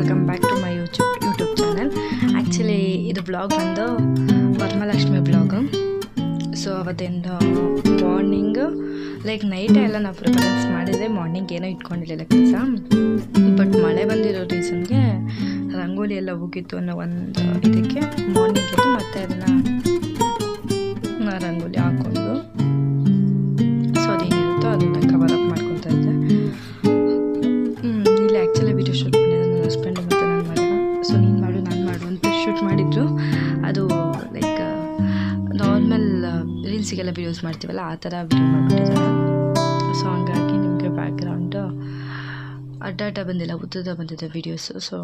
Welcome back to my YouTube channel. Actually ಇದು blog ಬಂದು Varamahalakshmi blog. So ಅವತ್ತಿಂದ morning like ನೈಟೇ ಎಲ್ಲ ನಾವು ಪ್ರಿಫರೆನ್ಸ್ ಮಾಡಿದರೆ ಮಾರ್ನಿಂಗ್ ಏನೋ ಇಟ್ಕೊಂಡಿರಲಿಲ್ಲ ಕೆಲಸ. ಬಟ್ ಮಳೆ ಬಂದಿರೋ ರೀಸನ್ಗೆ ರಂಗೋಲಿ ಎಲ್ಲ ಹೋಗಿತ್ತು ಅನ್ನೋ ಒಂದು ಇದಕ್ಕೆ ಮಾರ್ನಿಂಗ್ ಇತ್ತು. ಮತ್ತು ಅದನ್ನು ರಂಗೋಲಿ ಹಾಕ್ಕೊಂಡು ಸೊ ಅದೇನಿರುತ್ತೋ ಅದನ್ನು ಕವರ್ ಅಪ್ ಮಾಡ್ಕೊತಾ ಇದ್ದೆ. ಇಲ್ಲಿ ಆ್ಯಕ್ಚುಲಿ ವಿಡಿಯೋ ಶೂಟ್ ಮಾಡಿದ್ರು ನನ್ನ ಹಸ್ಬೆಂಡ್ ಮತ್ತು ನನ್ನ ಮಗ. ಸೊ ನೀನು ಮಾಡು ನಾನು ಮಾಡು ಅಂತ ಶೂಟ್ ಮಾಡಿದ್ರು. ಅದು ಲೈಕ್ ನಾರ್ಮಲ್ ರೀಲ್ಸಿಗೆಲ್ಲ ವಿಡಿಯೋಸ್ ಮಾಡ್ತೀವಲ್ಲ ಆ ಥರ ವಿಡಿಯೋ ಮಾಡಿಬಿಟ್ಟಿದ್ದಾರೆ. ಸೊ ಹಂಗಾಗಿ ನಿಮಗೆ ಬ್ಯಾಕ್ಗ್ರೌಂಡು ಅಡ್ಡ ಬಂದಿಲ್ಲ, ಉದ್ದದ ಬಂದಿದೆ ವೀಡಿಯೋಸು. ಸೊ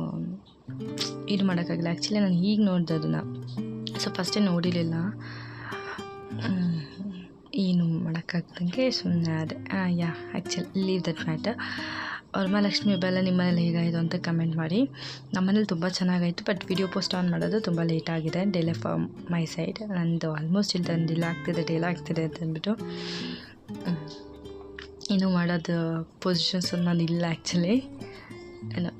ಇದು ಮಾಡೋಕ್ಕಾಗಿಲ್ಲ. ಆ್ಯಕ್ಚುಲಿ ನಾನು ಈಗ ನೋಡಿದೆ ಅದನ್ನು. ಸೊ ಫಸ್ಟೇ ನೋಡಿರಲಿಲ್ಲ, ಏನು ಮಾಡೋಕ್ಕಾಗ್ದಂಗೆ ಸುಮ್ಮನೆ ಅದೇ actually leave that matter. Varamahalakshmi ಹಬ್ಬ ಎಲ್ಲ ನಿಮ್ಮ ಮನೇಲಿ ಹೇಗಾಯಿತು ಅಂತ ಕಮೆಂಟ್ ಮಾಡಿ. ನಮ್ಮ ಮನೇಲಿ ತುಂಬ ಚೆನ್ನಾಗಾಯಿತು. ಬಟ್ ವಿಡಿಯೋ ಪೋಸ್ಟ್ ಆನ್ ಮಾಡೋದು ತುಂಬ ಲೇಟ್ ಆಗಿದೆ. Delay from my side. ನಂದು ಆಲ್ಮೋಸ್ಟ್ ಇಲ್ಲಿ ತಂದು ಡಿಲೇ ಆಗ್ತಿದೆ ಅಂತ ಅಂದ್ಬಿಟ್ಟು ಇನ್ನೂ ಮಾಡೋದು ಪೊಸಿಷನ್ಸ್ ನಾನು ಇಲ್ಲ. ಆ್ಯಕ್ಚುಲಿ ಏನು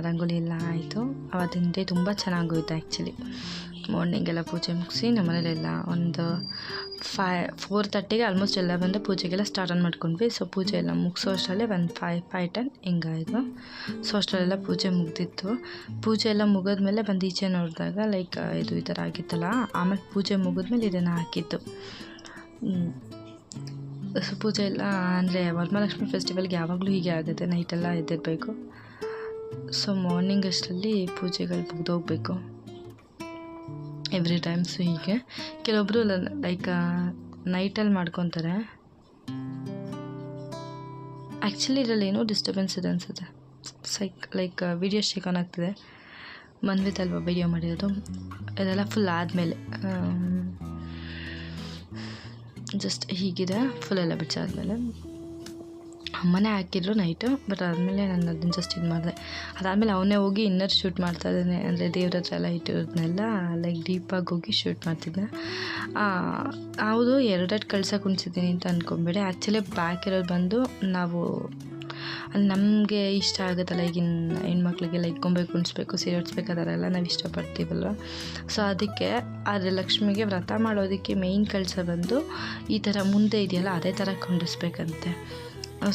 ರಂಗೋಲಿ ಎಲ್ಲ ಆಯಿತು. ಅವತ್ತಿನ ಡೇ ತುಂಬ ಚೆನ್ನಾಗೋಯ್ತು. ಆ್ಯಕ್ಚುಲಿ ಮಾರ್ನಿಂಗೆಲ್ಲ ಪೂಜೆ ಮುಗಿಸಿ ನಮ್ಮನೇಲೆಲ್ಲ ಒಂದು 4:30ಗೆ ಆಲ್ಮೋಸ್ಟ್ ಎಲ್ಲ ಬಂದು ಪೂಜೆಗೆಲ್ಲ ಸ್ಟಾರ್ಟ್ ಮಾಡ್ಕೊಂಡ್ವಿ. ಸೊ ಪೂಜೆ ಎಲ್ಲ ಮುಗಿಸೋ ಅಷ್ಟರಲ್ಲೇ ಒಂದು 5:10 ಹಿಂಗಾಯಿತು. ಸೊ ಅಷ್ಟರಲ್ಲೆಲ್ಲ ಪೂಜೆ ಮುಗ್ದಿತ್ತು. ಪೂಜೆ ಎಲ್ಲ ಮುಗಿದ್ಮೇಲೆ ಬಂದು ಈಚೆ ನೋಡಿದಾಗ ಲೈಕ್ ಇದು ಈ ಥರ ಆಗಿತ್ತಲ್ಲ. ಆಮೇಲೆ ಪೂಜೆ ಮುಗಿದ್ಮೇಲೆ ಇದನ್ನು ಹಾಕಿತ್ತು. ಸೊ ಪೂಜೆ ಎಲ್ಲ ಅಂದರೆ ವರಮಹಾಲಕ್ಷ್ಮಿ ಫೆಸ್ಟಿವಲ್ಗೆ ಯಾವಾಗಲೂ ಹೀಗೆ ಆಗುತ್ತೆ, ನೈಟೆಲ್ಲ ಎದ್ದಿರಬೇಕು. ಸೊ ಮಾರ್ನಿಂಗ್ ಅಷ್ಟರಲ್ಲಿ ಪೂಜೆಗಳು ಮುಗ್ದೋಗ್ಬೇಕು ಎವ್ರಿ ಟೈಮ್ಸು. ಹೀಗೆ ಕೆಲವೊಬ್ಬರು ಲೈಕ್ ನೈಟಲ್ಲಿ ಮಾಡ್ಕೊತಾರೆ. ಆ್ಯಕ್ಚುಲಿ ಇದರಲ್ಲಿ ಏನೋ ಡಿಸ್ಟರ್ಬೆನ್ಸ್ ಇದೆ ಅನಿಸುತ್ತೆ. ಲೈಕ್ ವಿಡಿಯೋ ಶೇಕ್ ಆನ್ ಆಗ್ತಿದೆ. ಮನ್ವಿತಲ್ವ ವಿಡಿಯೋ ಮಾಡಿರೋದು. ಇದೆಲ್ಲ ಫುಲ್ ಆದಮೇಲೆ ಜಸ್ಟ್ ಹೀಗಿದೆ. ಫುಲ್ಲೆಲ್ಲ ಬಿಚ್ಚಾದ್ಮೇಲೆ ಅಮ್ಮನೇ ಹಾಕಿದ್ರು ನೈಟು. ಬಟ್ ಆದಮೇಲೆ ನಾನು ಅದನ್ನು ಜಸ್ಟ್ ಇದು ಮಾಡಿದೆ. ಅದಾದಮೇಲೆ ಅವನೇ ಹೋಗಿ ಇನ್ನರ್ ಶೂಟ್ ಮಾಡ್ತಾ ಇದ್ದಾನೆ. ಅಂದರೆ ದೇವ್ರ ಹತ್ರ ಎಲ್ಲ ಇಟ್ಟಿರೋದನ್ನೆಲ್ಲ ಲೈಕ್ ಡೀಪಾಗಿ ಹೋಗಿ ಶೂಟ್ ಮಾಡ್ತಿದ್ದೆ. ಹೌದು, 2 ಕಳ್ಸಕ್ಕೆ ಕುಣಿಸಿದ್ದೀನಿ ಅಂತ ಅಂದ್ಕೊಂಬೇಡಿ. ಆ್ಯಕ್ಚುಲಿ ಬ್ಯಾಕ್ ಇರೋದು ಬಂದು ನಾವು ಅಲ್ಲಿ ನಮಗೆ ಇಷ್ಟ ಆಗುತ್ತಲ್ಲ, ಈಗಿನ ಹೆಣ್ಮಕ್ಳಿಗೆ ಲೈಕ್ ಗೊಂಬೆ ಕುಣಿಸ್ಬೇಕು, ಸೀರೆ ಉಡಿಸ್ಬೇಕು, ಅದರೆಲ್ಲ ನಾವು ಇಷ್ಟಪಡ್ತೀವಲ್ವ. ಸೊ ಅದಕ್ಕೆ ಆದರೆ ಲಕ್ಷ್ಮಿಗೆ ವ್ರತ ಮಾಡೋದಕ್ಕೆ ಮೇಯ್ನ್ ಕಳಸ ಬಂದು ಈ ಥರ ಮುಂದೆ ಇದೆಯಲ್ಲ ಅದೇ ಥರ ಕುಂಡಿಸ್ಬೇಕಂತೆ.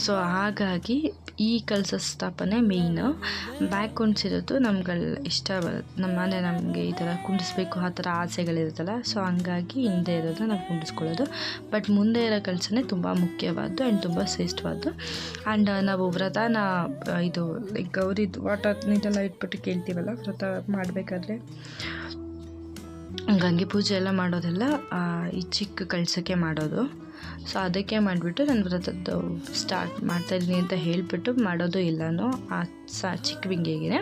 ಸೊ ಹಾಗಾಗಿ ಈ ಕಳಸ ಸ್ಥಾಪನೆ ಮೇಯ್ನು. ಬ್ಯಾಗ್ ಕುಣಿಸಿರೋದು ನಮ್ಗಳು ಇಷ್ಟ ಬರುತ್ತೆ. ನಮ್ಮನೆ ನಮಗೆ ಈ ಥರ ಕುಂಡಿಸ್ಬೇಕು ಆ ಥರ ಆಸೆಗಳಿರುತ್ತಲ್ಲ. ಸೊ ಹಂಗಾಗಿ ಹಿಂದೆ ಇರೋದನ್ನ ನಾವು ಕುಂಡಿಸ್ಕೊಳ್ಳೋದು. ಬಟ್ ಮುಂದೆ ಇರೋ ಕಳಸನೇ ತುಂಬ ಮುಖ್ಯವಾದ್ದು ಆ್ಯಂಡ್ ತುಂಬ ಶ್ರೇಷ್ಠವಾದ್ದು. ಆ್ಯಂಡ್ ನಾವು ವ್ರತನ ಇದು ಲೈಕ್ ಗೌರಿದು ವಾಟರ್ ನೀರೆಲ್ಲ ಇಟ್ಬಿಟ್ಟು ಕೇಳ್ತೀವಲ್ಲ ವ್ರತ ಮಾಡಬೇಕಾದ್ರೆ. ಗಂಗೆ ಪೂಜೆ ಎಲ್ಲ ಮಾಡೋದೆಲ್ಲ ಈ ಚಿಕ್ಕ ಕಳಸಕ್ಕೆ ಮಾಡೋದು. ಸೊ ಅದಕ್ಕೆ ಮಾಡಿಬಿಟ್ಟು ನಾನು ವ್ರತದ್ದು ಸ್ಟಾರ್ಟ್ ಮಾಡ್ತಾಯಿದ್ದೀನಿ ಅಂತ ಹೇಳಿಬಿಟ್ಟು ಮಾಡೋದು ಎಲ್ಲನೂ ಆ ಚಿಕ್ಕ ಬಿಂಗೆಗೆ.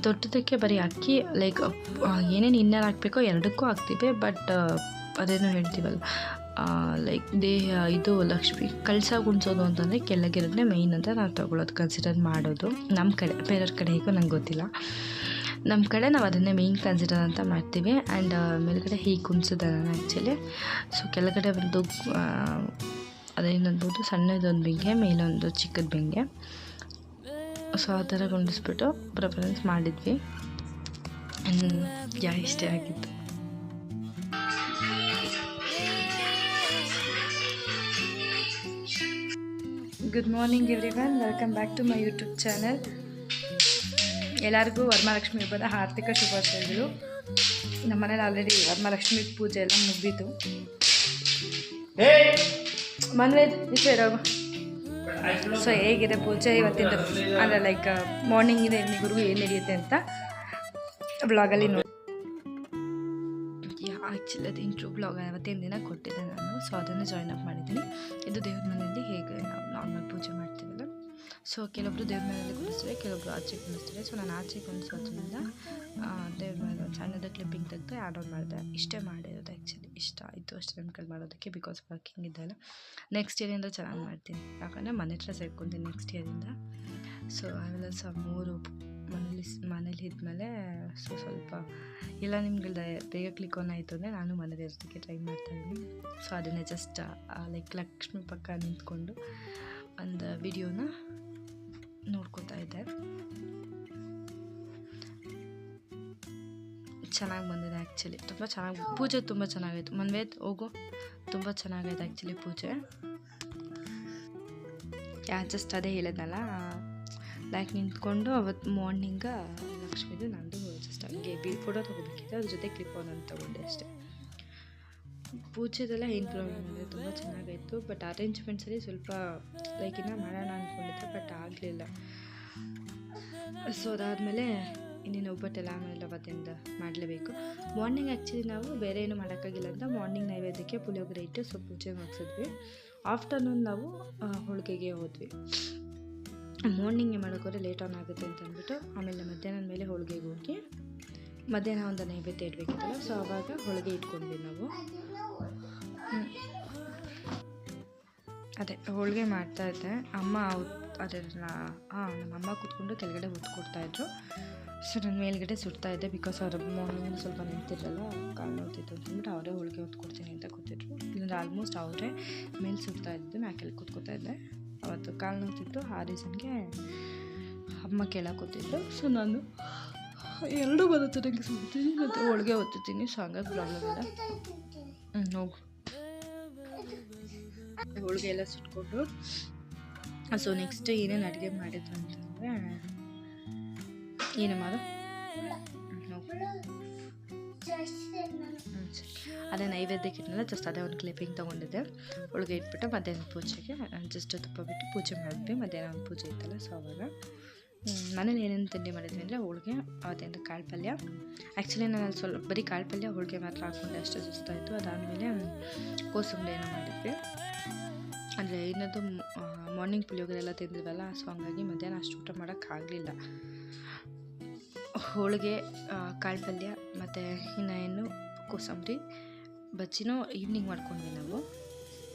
ದೊಡ್ಡದಕ್ಕೆ ಬರೀ ಅಕ್ಕಿ ಲೈಕ್ ಏನೇನು ಇನ್ನರ್ ಹಾಕಬೇಕೋ ಎರಡಕ್ಕೂ ಹಾಕ್ತೀವಿ. ಬಟ್ ಅದೇನೋ ಹೇಳ್ತೀವಲ್ಲ ಲೈಕ್ ಇದು ಲಕ್ಷ್ಮಿ ಕಳಸ ಗುಣಿಸೋದು ಅಂತಂದರೆ ಕೆಳಗಿರೋದನ್ನೇ ಮೇಯ್ನ್ ಅಂತ ನಾವು ತೊಗೊಳೋದು ಕನ್ಸಿಡರ್ ಮಾಡೋದು. ನಮ್ಮ ಕಡೆ ಬೇರೆಯವ್ರ ಕಡೆ ಹೇಗೋ ನಂಗೆ ಗೊತ್ತಿಲ್ಲ. ನಮ್ಮ ಕಡೆ ನಾವು ಅದನ್ನೇ ಮೇಯ್ನ್ ಕನ್ಸಿಡರ್ ಅಂತ ಮಾಡ್ತೀವಿ. ಆ್ಯಂಡ್ ಮೇಲ್ಗಡೆ ಹೀಗೆ ಕುಣಿಸಿದೆ ನಾನು ಆ್ಯಕ್ಚುಲಿ. ಸೊ ಕೆಳಗಡೆ ಒಂದು ಅದೇನನ್ಬೋದು ಸಣ್ಣದೊಂದು ಬೆಂಗೆ, ಮೇಲೊಂದು ಚಿಕ್ಕದ ಬೆಂಗೆ. ಸೊ ಆ ಥರ ಕುಂಡಿಸ್ಬಿಟ್ಟು ಪ್ರಿಫರೆನ್ಸ್ ಮಾಡಿದ್ವಿ. ಇಷ್ಟೇ ಆಗಿತ್ತು. Good morning everyone, welcome back to my YouTube channel. ಎಲ್ಲರಿಗೂ ವರಮಹಾಲಕ್ಷ್ಮಿ ಹಬ್ಬದ ಆರ್ಥಿಕ ಶುಭಾಶಯಗಳು. ನಮ್ಮ ಮನೇಲಿ ಆಲ್ರೆಡಿ ವರಮಹಾಲಕ್ಷ್ಮಿ ಪೂಜೆ ಎಲ್ಲ ಮುಗಿದಿತ್ತು. ಸೊ ಹೇಗಿದೆ ಪೂಜೆ ಇವತ್ತಿಂದ ಅಂದರೆ ಲೈಕ್ ಮಾರ್ನಿಂಗಿಂದ ಈವ್ನಿಂಗ್ವರೆಗೂ ಏನು ನಡೆಯುತ್ತೆ ಅಂತ ಬ್ಲಾಗಲ್ಲಿ ನೋಡಿ. ಆ್ಯಕ್ಚುಲಿ ಅದು ಇಂಟ್ರೋ ಬ್ಲಾಗ್ ಅವತ್ತಿನ ದಿನ ಕೊಟ್ಟಿದ್ದೆ ನಾನು. ಸೊ ಅದನ್ನು ಜಾಯ್ನ್ ಅಪ್ ಮಾಡಿದ್ದೀನಿ. ಇದು ದೇವ್ರ ಮನೆಯಲ್ಲಿ ಹೇಗೆ ನಾವು ನಾರ್ಮಲ್ ಪೂಜೆ ಮಾಡ್ತೀವಲ್ಲ. ಸೊ ಕೆಲವೊಬ್ಬರು ದೇವ್ರ ಮನೆಯಲ್ಲಿ ಕುಣಿಸ್ತಾರೆ, ಕೆಲವೊಬ್ಬರು ಆಚೆ ಕುಣಿಸ್ತಾರೆ. ಸೊ ನಾನು ಆಚೆ ಕುಣಿಸೋದ್ರಿಂದ ದೇವ್ರ ಮನೇಲಿ ಒಂದು ಸಣ್ಣದ ಕ್ಲಿಪ್ಪಿಂಗ್ ತೆಗೆದು ಆ್ಯಡ್ ಆನ್ ಮಾಡಿದೆ. ಇಷ್ಟೇ ಮಾಡಿರೋದು. ಆ್ಯಕ್ಚುಲಿ ಇಷ್ಟ ಆಯಿತು ಅಷ್ಟೇ ನನ್ನ ಮಾಡೋದಕ್ಕೆ. ಬಿಕಾಸ್ ವರ್ಕಿಂಗ್ ಇದ್ದಲ್ಲ. ನೆಕ್ಸ್ಟ್ ಇಯರಿಂದ ಚೆನ್ನಾಗಿ ಮಾಡ್ತೀನಿ, ಯಾಕಂದರೆ ಮನೆ ಹತ್ರ ಸೇರ್ಕೊತೀನಿ ನೆಕ್ಸ್ಟ್ ಇಯರಿಂದ. ಸೊ ಅವೆಲ್ಲ 3 ಮನೇಲಿ ಇದ್ಮೇಲೆ ಸ್ವಲ್ಪ ಎಲ್ಲ ನಿಮ್ಗಳ್ದ ಬೇಗ ಕ್ಲಿಕ್ ಆನ್ ಆಯಿತು ಅಂದರೆ ನಾನು ಮನೇಲಿ ಇರೋದಕ್ಕೆ ಟ್ರೈ ಮಾಡ್ತಾಯಿದ್ದೀನಿ. ಸೊ ಅದನ್ನೇ ಜಸ್ಟ್ ಲೈಕ್ ಲಕ್ಷ್ಮಿ ಪಕ್ಕ ನಿಂತ್ಕೊಂಡು ಒಂದು ವಿಡಿಯೋನ ನೋಡ್ಕೋತಾ ಇದ್ದೆ. ಚೆನ್ನಾಗಿ ಬಂದಿದೆ ಆ್ಯಕ್ಚುಲಿ, ತುಂಬ ಚೆನ್ನಾಗಿ ಪೂಜೆ ತುಂಬ ಚೆನ್ನಾಗಾಯಿತು. ಮನ್ವೇ ಹೋಗು, ತುಂಬ ಚೆನ್ನಾಗೈತೆ ಆ್ಯಕ್ಚುಲಿ ಪೂಜೆ. ಜಸ್ಟ್ ಅದೇ ಹೇಳಿದ್ನಲ್ಲ, ಲೈಕ್ ನಿಂತ್ಕೊಂಡು ಅವತ್ತು ಮಾರ್ನಿಂಗ ಲಕ್ಷ್ಮೀದು ನಂದು ಜಸ್ಟ್ ಹಂಗೆ ಫೋಟೋ ತೊಗೋಬೇಕಿತ್ತು, ಅದ್ರ ಜೊತೆ ಕ್ಲಿಪ್ ಒಂದೊಂದು ತೊಗೊಂಡೆ ಅಷ್ಟೇ. ಪೂಜೆದೆಲ್ಲ ಏನು ಪ್ರಾಬ್ಲಮ್ ಇದೆ, ತುಂಬ ಚೆನ್ನಾಗಾಯಿತು. ಬಟ್ ಅರೇಂಜ್ಮೆಂಟ್ಸಲ್ಲಿ ಸ್ವಲ್ಪ ಲೈಕ್ ಇನ್ನೂ ಮಾಡೋಣ ಅಂದ್ಕೊಂಡಿದ್ದೆ, ಬಟ್ ಆಗಲಿಲ್ಲ. ಸೊ ಅದಾದಮೇಲೆ ಇನ್ನೇನು ಒಬ್ಬಟ್ಟೆಲ್ಲ ಆಮೇಲೆ ಅವತ್ತಿಂದ ಮಾಡಲೇಬೇಕು. ಮಾರ್ನಿಂಗ್ ಆ್ಯಕ್ಚುಲಿ ನಾವು ಬೇರೆ ಏನು ಮಾಡೋಕ್ಕಾಗಿಲ್ಲ ಅಂತ ಮಾರ್ನಿಂಗ್ ನೈವೇದ್ಯಕ್ಕೆ ಪುಳಿಯೋಗರೆ ಇಟ್ಟು ಸೊ ಪೂಜೆ ಮುಗಿಸಿದ್ವಿ. ಆಫ್ಟರ್ನೂನ್ ನಾವು ಹೋಳಿಗೆಗೆ ಹೋದ್ವಿ. ಮಾರ್ನಿಂಗ್ ಮಾಡೋಕ್ಕೋದ್ರೆ ಲೇಟ್ ಆನ್ ಆಗುತ್ತೆ ಅಂತ ಅಂದ್ಬಿಟ್ಟು ಆಮೇಲೆ ಮಧ್ಯಾಹ್ನದ ಮೇಲೆ ಹೋಳಿಗೆಗೆ ಹೋಗಿ ಮಧ್ಯಾಹ್ನ ಒಂದು ನೈವೇದ್ಯ ಇಡಬೇಕಿತ್ತಲ್ಲ, ಸೊ ಆವಾಗ ಹೋಳಿಗೆ ಇಟ್ಕೊಂಡ್ವಿ ನಾವು. ಅದೇ ಹೋಳಿಗೆ ಮಾಡ್ತಾಯಿದ್ದೆ, ಅಮ್ಮ ಅದನ್ನು ನಮ್ಮಮ್ಮ ಕೂತ್ಕೊಂಡು ಕೆಳಗಡೆ ಹೊತ್ಕೊಡ್ತಾಯಿದ್ರು. ಸೊ ನಾನು ಮೇಲ್ಗಡೆ ಸುಡ್ತಾಯಿದ್ದೆ, ಬಿಕಾಸ್ ಅವ್ರ ಮಾರ್ನಿಂಗ್ ಸ್ವಲ್ಪ ನಿಂತಿರಲ್ಲ, ಕಾಲು ನೋಡ್ತಿತ್ತು ಅಂತಂದ್ಬಿಟ್ಟು ಅವರೇ ಹೋಳಿಗೆ ಹೊತ್ಕೊಡ್ತೀನಿ ಅಂತ ಕೂತಿದ್ರು. ಇಲ್ಲಾಂದ್ರೆ ಆಲ್ಮೋಸ್ಟ್ ಅವರೇ ಮೇಲೆ ಸುಡ್ತಾಯಿದ್ದು, ನಾ ಕೆಳಗೆ ಕೂತ್ಕೊತಾಯಿದ್ದೆ. ಅವತ್ತು ಕಾಲು ನೋಡ್ತಿತ್ತು, ಆ ರೀಸನ್ಗೆ ಅಮ್ಮ ಕೆಳಗೆ ಕೂತಿದ್ರು. ಸೊ ನಾನು ಎರಡೂ ಬರುತ್ತೆ, ನನಗೆ ಸುಡ್ತೀನಿ ಮತ್ತು ಹೋಳಿಗೆ ಹೊತ್ತೀನಿ, ಸೊ ಹಂಗಾಗಿ ಪ್ರಾಬ್ಲಮ್ ಇಲ್ಲ. ಹೋಗು, ಹೋಳಿಗೆ ಎಲ್ಲ ಸುಟ್ಕೊಂಡು ಸೊ ನೆಕ್ಸ್ಟ್ ಏನೇನು ಅಡುಗೆ ಮಾಡಿದ್ರು ಅಂತಂದರೆ ಏನಮ್ಮ ಅದು ಅದೇ ನೈವೇದ್ಯಕ್ಕೆ ಇಟ್ಟನಲ್ಲ, ಜಸ್ಟ್ ಅದೇ ಒಂದು ಕ್ಲಿಪ್ಪಿಂಗ್ ತೊಗೊಂಡಿದ್ದೆ. ಹೋಳಿಗೆ ಇಟ್ಬಿಟ್ಟು ಮಧ್ಯಾಹ್ನ ಪೂಜೆಗೆ ಜಸ್ಟ್ ತುಪ್ಪ ಬಿಟ್ಟು ಪೂಜೆ ಮಾಡಿದ್ವಿ. ಮಧ್ಯಾಹ್ನ ಒಂದು ಪೂಜೆ ಇತ್ತಲ್ಲ, ಸೊ ಅವಾಗ ಮನೇಲಿ ಏನೇನು ತಿಂಡಿ ಮಾಡಿದ್ವಿ ಅಂದರೆ ಹೋಳಿಗೆ, ಅವತ್ತಿಂದ ಕಾಳು ಪಲ್ಯ. ಆ್ಯಕ್ಚುಲಿ ನಾನು ಅಲ್ಲಿ ಸ್ವಲ್ಪ ಬರೀ ಕಾಳು ಪಲ್ಯ ಹೋಳಿಗೆ ಮಾತ್ರ ಹಾಕ್ಕೊಂಡೆ, ಅಷ್ಟು ಸುಸ್ತಾಯಿತು. ಅದಾದಮೇಲೆ ಕೋಸಂಬರಿ ಏನೋ ಮಾಡಿದ್ವಿ. ಅಂದರೆ ಇನ್ನದು ಮಾರ್ನಿಂಗ್ ಪುಳಿಯೋಗರೆ ಎಲ್ಲ ತಿಂದಿದ್ವಲ್ಲ, ಸೊ ಹಂಗಾಗಿ ಮಧ್ಯಾಹ್ನ ಅಷ್ಟು ಊಟ ಮಾಡೋಕ್ಕಾಗಲಿಲ್ಲ. ಹೋಳಿಗೆ, ಕಾಳು ಪಲ್ಯ ಮತ್ತು ಇನ್ನು ಕೋಸಂಬರಿ, ಬಜ್ಜಿನೂ ಈವ್ನಿಂಗ್ ಮಾಡ್ಕೊಂಡ್ವಿ ನಾವು.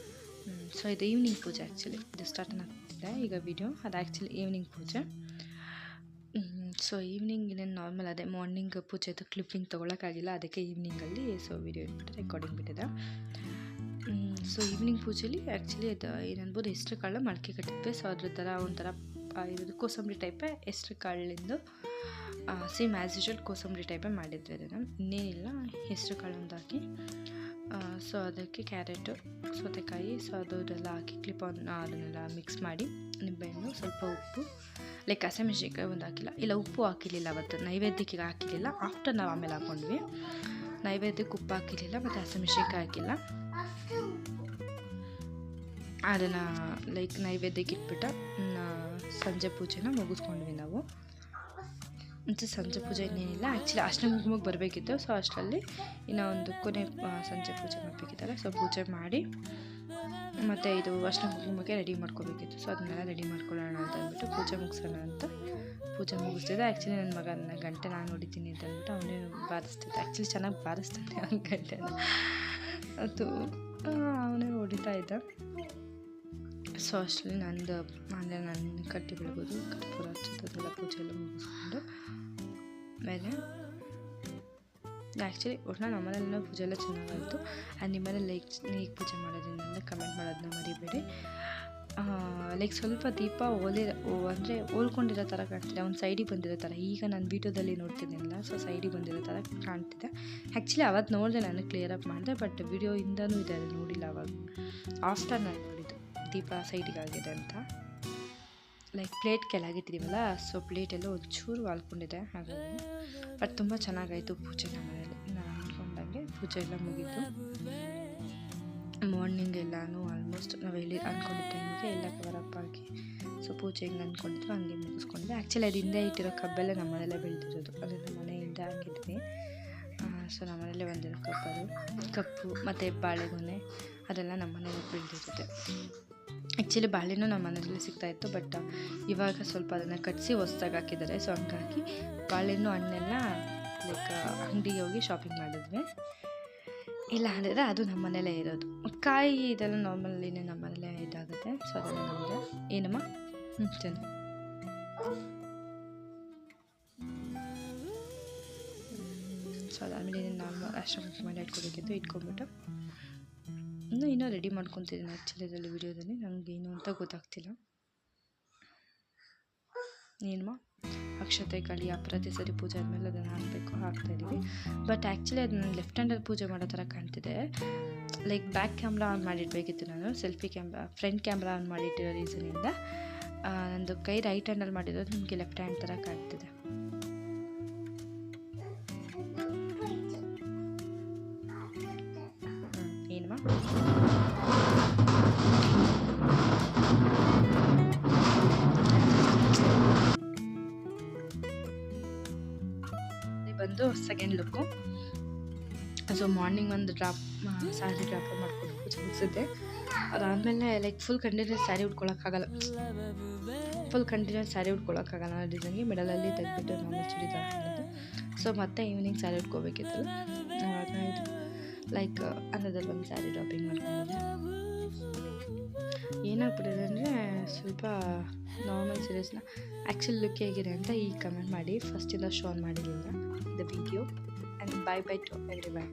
ಸೊ ಇದು ಈವ್ನಿಂಗ್ ಪೂಜೆ ಆ್ಯಕ್ಚುಲಿ, ಇದು ಸ್ಟಾರ್ಟ್ ಆಗ್ತಿದೆ ಈಗ ವಿಡಿಯೋ, ಅದು ಆ್ಯಕ್ಚುಲಿ ಈವ್ನಿಂಗ್ ಪೂಜೆ. ಸೊ ಈವ್ನಿಂಗ್ ಇನ್ನೇನು ನಾರ್ಮಲ್ ಅದೇ ಮಾರ್ನಿಂಗ್ ಪೂಜೆದು ಕ್ಲಿಪ್ಪಿಂಗ್ ತೊಗೊಳಕ್ಕಾಗಿಲ್ಲ, ಅದಕ್ಕೆ ಈವ್ನಿಂಗಲ್ಲಿ ಸೊ ವಿಡಿಯೋ ಇಟ್ಬಿಟ್ಟು ರೆಕಾರ್ಡಿಂಗ್ ಬಿಟ್ಟಿದೆ. ಸೊ ಈವ್ನಿಂಗ್ ಪೂಜೆಲಿ ಆ್ಯಕ್ಚುಲಿ ಅದು ಏನನ್ಬೋದು ಹೆಸ್ರು ಕಾಳು ಮೊಳಕೆ ಕಟ್ಟಿದ್ವಿ. ಸೊ ಅದ್ರ ಥರ ಒಂಥರ ಇದು ಕೋಸಂಬರಿ ಟೈಪೇ ಹೆಸ್ರು ಕಾಳಿಂದು ಸೇಮ್ ಆ್ಯಸ್ ಯೂಶುವಲ್ ಕೋಸಂಬರಿ ಟೈಪೇ ಮಾಡಿದ್ವಿ. ಅದನ್ನು ಇನ್ನೇನಿಲ್ಲ, ಹೆಸ್ರು ಕಾಳು ಒಂದು ಹಾಕಿ ಸೊ ಅದಕ್ಕೆ ಕ್ಯಾರೆಟು, ಸೌತೆಕಾಯಿ, ಸೊ ಅದೆಲ್ಲ ಹಾಕಿ ಅದನ್ನೆಲ್ಲ ಮಿಕ್ಸ್ ಮಾಡಿ, ನಿಂಬೆಹಣ್ಣು, ಸ್ವಲ್ಪ ಉಪ್ಪು, ಲೈಕ್ ಹಸಿಮೆಣ್ಸಿನ್ಕಾಯಿ ಒಂದು ಹಾಕಿಲ್ಲ, ಇಲ್ಲ ಉಪ್ಪು ಹಾಕಿರಲಿಲ್ಲ ಅವತ್ತು ನೈವೇದ್ಯಕ್ಕೆ ಹಾಕಿರಲಿಲ್ಲ, ಆಫ್ಟರ್ ನಾವು ಆಮೇಲೆ ಹಾಕ್ಕೊಂಡ್ವಿ. ನೈವೇದ್ಯಕ್ಕೆ ಉಪ್ಪು ಹಾಕಿರಲಿಲ್ಲ ಮತ್ತು ಹಸಿಮೆಣ್ಸಿನ್ಕಾಯಿ ಹಾಕಿಲ್ಲ. ಅದನ್ನು ಲೈಕ್ ನೈವೇದ್ಯಕ್ಕೆ ಇಟ್ಬಿಟ್ಟು ಸಂಜೆ ಪೂಜೆನ ಮುಗಿಸ್ಕೊಂಡ್ವಿ ನಾವು. ಮತ್ತು ಸಂಜೆ ಪೂಜೆ ಇನ್ನೇನಿಲ್ಲ, ಆ್ಯಕ್ಚುಲಿ ಅಷ್ಟೇ ಮುಗಿಮುಗಿ ಬರಬೇಕಿತ್ತು. ಸೊ ಅಷ್ಟರಲ್ಲಿ ಇನ್ನೂ ಒಂದು ಕೊನೆ ಸಂಜೆ ಪೂಜೆ ಮಾಡಬೇಕಿತ್ತಲ್ಲ, ಸೊ ಪೂಜೆ ಮಾಡಿ ಮತ್ತು ಇದು ಅಷ್ಟೇ ಮುಗಿಮುಗೆ ರೆಡಿ ಮಾಡ್ಕೋಬೇಕಿತ್ತು. ಸೊ ಅದನ್ನೆಲ್ಲ ರೆಡಿ ಮಾಡ್ಕೊಳ್ಳೋಣ ಅಂತ ಅಂದ್ಬಿಟ್ಟು ಪೂಜೆ ಮುಗಿಸೋಣ ಅಂತ ಪೂಜೆ ಮುಗಿಸ್ತಿದ್ದೆ. ಆ್ಯಕ್ಚುಲಿ ನನ್ನ ಮಗನ ಗಂಟೆ ನಾನು ಹೊಡಿತೀನಿ ಅಂತ ಅಂದ್ಬಿಟ್ಟು ಅವನೇ ಬಾರಿಸ್ತಿದ್ದೆ. ಆ್ಯಕ್ಚುಲಿ ಚೆನ್ನಾಗಿ ಬಾರಿಸ್ತಾನೆ ಅವ್ನ ಗಂಟೆನ, ಅದು ಅವನೇ ಹೊಡಿತಾ ಇದ್ದ. ಸೊ ಅಷ್ಟರಲ್ಲಿ ನಂದು ಅಂದರೆ ನನ್ನ ಕಟ್ಟಿ ಬೆಳಗೋದು, ಕರ್ಪೂರ ಹಚ್ಚೋದೆಲ್ಲ ಪೂಜೆ ಎಲ್ಲ ಮುಗಿಸ್ಕೊಂಡು ಮೇಲೆ ಆ್ಯಕ್ಚುಲಿ ಒಟ್ಟು ನಮ್ಮನೆಲ್ಲ ಪೂಜೆ ಎಲ್ಲ ಚೆನ್ನಾಗಾಯಿತು. ಆ್ಯಂಡ್ ನಿಮ್ಮನೇಲಿ ಲೈಕ್ ಈಗ ಪೂಜೆ ಮಾಡೋದ್ರಿಂದ ಕಮೆಂಟ್ ಮಾಡೋದನ್ನ ಮರಿಬೇಡಿ. ಲೈಕ್ ಸ್ವಲ್ಪ ದೀಪ ಅಂದರೆ ಓಲ್ಕೊಂಡಿರೋ ಥರ ಕಾಣ್ತಿದೆ, ಒಂದು ಸೈಡಿಗೆ ಬಂದಿರೋ ಥರ. ಈಗ ನಾನು ವೀಡಿಯೋದಲ್ಲಿ ನೋಡ್ತಿದ್ದೀನಲ್ಲ, ಸೊ ಸೈಡಿಗೆ ಬಂದಿರೋ ಥರ ಕಾಣ್ತಿದೆ. ಆ್ಯಕ್ಚುಲಿ ಅವತ್ತು ನೋಡಿದೆ, ನಾನು ಕ್ಲಿಯರಪ್ ಮಾಡಿದೆ, ಬಟ್ ವೀಡಿಯೋಯಿಂದನೂ ಇದೆ, ಅದು ನೋಡಿಲ್ಲ ಅವಾಗ. ಆಫ್ಟರ್ ನಾನು ನೋಡಿದ್ದು ದೀಪ ಸೈಡಿಗೆ ಆಗಿದೆ ಅಂತ. ಲೈಕ್ ಪ್ಲೇಟ್ ಕೆಳಗಿಟ್ಟಿದ್ದೀವಲ್ಲ, ಸೊ ಪ್ಲೇಟೆಲ್ಲ ಒಂಚೂರು ವಾಲ್ಕೊಂಡಿದೆ ಹಾಗಾಗಿ. ಬಟ್ ತುಂಬ ಚೆನ್ನಾಗಾಯಿತು ಪೂಜೆ ನಮ್ಮ ಮನೇಲಿ. ನಾನು ಅಂದ್ಕೊಂಡಂಗೆ ಪೂಜೆ ಎಲ್ಲ ಮುಗೀತು. ಮಾರ್ನಿಂಗ್ ಎಲ್ಲನೂ ಆಲ್ಮೋಸ್ಟ್ ನಾವು ಎಲ್ಲಿ ಅಂದ್ಕೊಂಡಿದ್ದ ಟೈಮಿಗೆ ಎಲ್ಲ ಕವರಪ್ ಆಗಿ ಸೊ ಪೂಜೆ ಹೆಂಗೆ ಅಂದ್ಕೊಂಡಿದ್ರು ಹಂಗೆ ಮುಗಿಸ್ಕೊಂಡ್ವಿ. ಆ್ಯಕ್ಚುಲಿ ಅದು ಹಿಂದೆ ಇಟ್ಟಿರೋ ಕಬ್ಬೆಲ್ಲ ನಮ್ಮ ಮನೆಯಲ್ಲೇ ಬೆಳೆದಿರೋದು, ಅದು ನಮ್ಮ ಮನೆಯಿಂದ ಹಾಕಿದ್ವಿ. ಸೊ ನಮ್ಮ ಮನೇಲೇ ಬಂದಿರೋ ಕಪ್ಪು ಮತ್ತು ಬಾಳೆಗೊನೆ ಅದೆಲ್ಲ ನಮ್ಮ ಮನೇಲಿ ಬೆಳೆದಿರುತ್ತೆ. ಆ್ಯಕ್ಚುಲಿ ಬಾಳೆನೂ ನಮ್ಮ ಮನೆಯಲ್ಲೇ ಸಿಗ್ತಾಯಿತ್ತು, ಬಟ್ ಇವಾಗ ಸ್ವಲ್ಪ ಅದನ್ನು ಕಟ್ಟಿಸಿ ಹೊಸ್ದಾಗಿ ಹಾಕಿದ್ದಾರೆ. ಸೊ ಹಂಗಾಗಿ ಬಾಳೆಹಣ್ಣು ಹಣ್ಣೆಲ್ಲ ಲೈಕ್ ಅಂಗಡಿಗೆ ಹೋಗಿ ಶಾಪಿಂಗ್ ಮಾಡಿದ್ವಿ. ಇಲ್ಲ ಅಂದರೆ ಅದು ನಮ್ಮ ಮನೇಲೇ ಇರೋದು. ಕಾಯಿ ಇದೆಲ್ಲ ನಾರ್ಮಲಿನೇ ನಮ್ಮ ಮನೇಲೇ ಇದಾಗುತ್ತೆ. ಸೊ ಅದೆಲ್ಲ ನಮಗೆ ಏನಮ್ಮ ಚೆಂದ. ಸೊ ಅದಾದಮೇಲೆ ನಾರ್ಮಲ್ ಅಷ್ಟು ಮಾಡಿ ಇಟ್ಕೋಬೇಕಿತ್ತು. ಇಟ್ಕೊಂಡ್ಬಿಟ್ಟು ಇನ್ನೂ ರೆಡಿ ಮಾಡ್ಕೊತಿದ್ದೀನಿ ಆ್ಯಕ್ಚುಲಿ ಇದರಲ್ಲಿ ವೀಡಿಯೋದಲ್ಲಿ. ನನಗೆ ಏನು ಅಂತ ಗೊತ್ತಾಗ್ತಿಲ್ಲ. ಏನಮ್ಮ ಅಕ್ಷತೆಗಳು ಪ್ರತಿ ಸರಿ ಪೂಜೆ ಆದಮೇಲೆ ಅದನ್ನು ಹಾಕಬೇಕು, ಹಾಕ್ತಾಯಿದ್ದೀವಿ. ಬಟ್ ಆ್ಯಕ್ಚುಲಿ ಅದನ್ನು ಲೆಫ್ಟ್ ಹ್ಯಾಂಡಲ್ಲಿ ಪೂಜೆ ಮಾಡೋ ಥರ ಕಾಣ್ತಿದೆ. ಲೈಕ್ ಬ್ಯಾಕ್ ಕ್ಯಾಮ್ರಾ ಆನ್ ಮಾಡಿಡಬೇಕಿತ್ತು ನಾನು, ಫ್ರಂಟ್ ಕ್ಯಾಮ್ರಾ ಆನ್ ಮಾಡಿಟ್ಟಿರೋ ರೀಸನಿಂದ ನಂದು ಕೈ ರೈಟ್ ಹ್ಯಾಂಡಲ್ಲಿ ಮಾಡಿರೋದು ನಿಮಗೆ ಲೆಫ್ಟ್ ಹ್ಯಾಂಡ್ ಥರ ಕಾಣ್ತಿದೆ. ಏನಮ್ಮ ಬಂದು ಸೆಕೆಂಡ್ ಲುಕ್ಕು. ಸೊ ಮಾರ್ನಿಂಗ್ ಒಂದು ಸ್ಯಾರಿ ಡ್ರಾಪ್ ಮಾಡ್ಕೊಂಡು ಪೂಜೆ ಮುಗಿಸಿದ್ದೆ. ಅದಾದಮೇಲೆ ಲೈಕ್ ಫುಲ್ ಕಂಟಿನ್ಯೂಸ್ ಸ್ಯಾರಿ ಉಟ್ಕೊಳ್ಳೋಕ್ಕಾಗಲ್ಲ, ಅನ್ನೋ ಡಿಸೈನ್ಗೆ ಮಿಡಲಲ್ಲಿ ತೆಗೆದ್ಬಿಟ್ಟು ನಾರ್ಮಲ್ ಚೂಡಿದಾರ್ ಹಾಕಿದ್ದು. ಸೊ ಮತ್ತೆ ಈವ್ನಿಂಗ್ ಸ್ಯಾರಿ ಉಟ್ಕೋಬೇಕಿತ್ತು. ಇದು ಲೈಕ್ ಅನ್ನೋದಲ್ಲಿ ಒಂದು ಸ್ಯಾರಿ ಡ್ರಾಪಿಂಗ್ ಮಾಡ್ಕೊಂಡಿದ್ದೆ. ಏನಾಗ್ಬಿಟ್ಟಿದೆ ಅಂದರೆ ಸ್ವಲ್ಪ ನಾರ್ಮಲ್ ಸೀರೀಸ್ನ ಆ್ಯಕ್ಚುಲ್ ಲುಕ್ ಹೇಗಿದೆ ಅಂತ ಈಗ ಕಮೆಂಟ್ ಮಾಡಿ. ಫಸ್ಟಿಂದ ಶೋ ಆನ್ ಮಾಡಿರಲಿಲ್ಲ the video. And by two every one.